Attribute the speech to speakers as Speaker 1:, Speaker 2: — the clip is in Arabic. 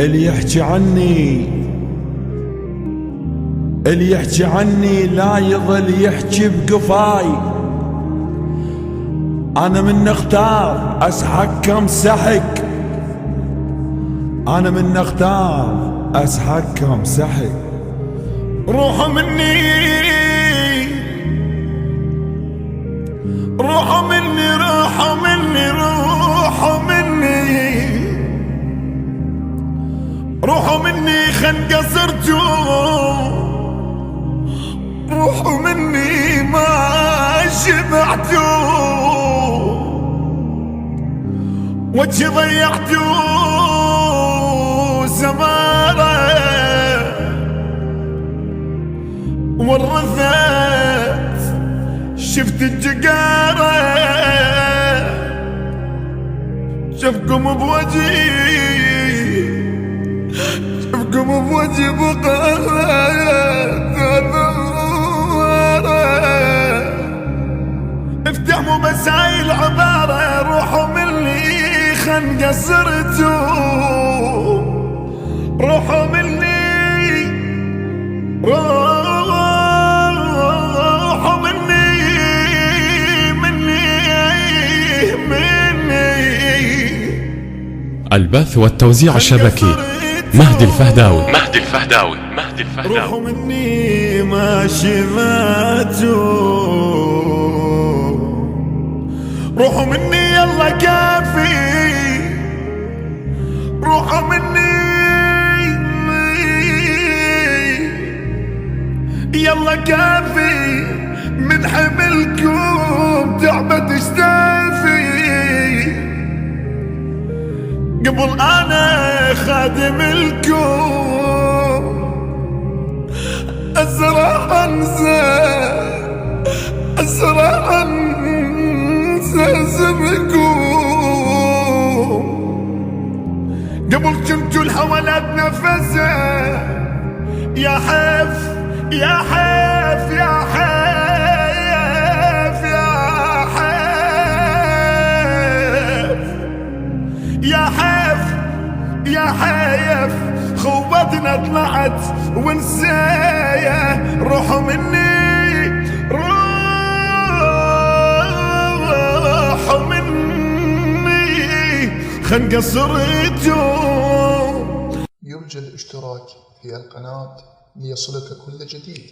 Speaker 1: اللي يحكي عني لا يظل يحكي بقفاي. انا من اختار اسحق كم سحق، انا من اختار اسحق كم سحق. روحوا مني روحوا مني روحوا مني روحوا مني روحوا مني خنقصرتوا، روحوا مني ما شبعتوا، وجهي ضيعتوا سمارة ورثت شفت الجقارة، شفكم بوجهي شفكم بوجهي بقايا افتح مو مسايل عبارة. روحوا مني خنقصرتوا، روحوا مني روحوا مني
Speaker 2: البث والتوزيع الشبكي مهدي الفهداوي.
Speaker 1: روحوا مني ما شماتوا، روحوا مني يلا كافي، روحوا مني يلا كافي، من حملكم تعبت اشتافي. قبل انا خادم الكون ازرع انسى سمكم. قبل كنتوا الحولات نفسه، يا حف يا حف يا حف يا حف يا حف يا حيف، خوتنا طلعت ونسايا. روحوا مني روحوا مني خنقصرتوا.
Speaker 3: يرجى الاشتراك في القناة ليصلك كل جديد.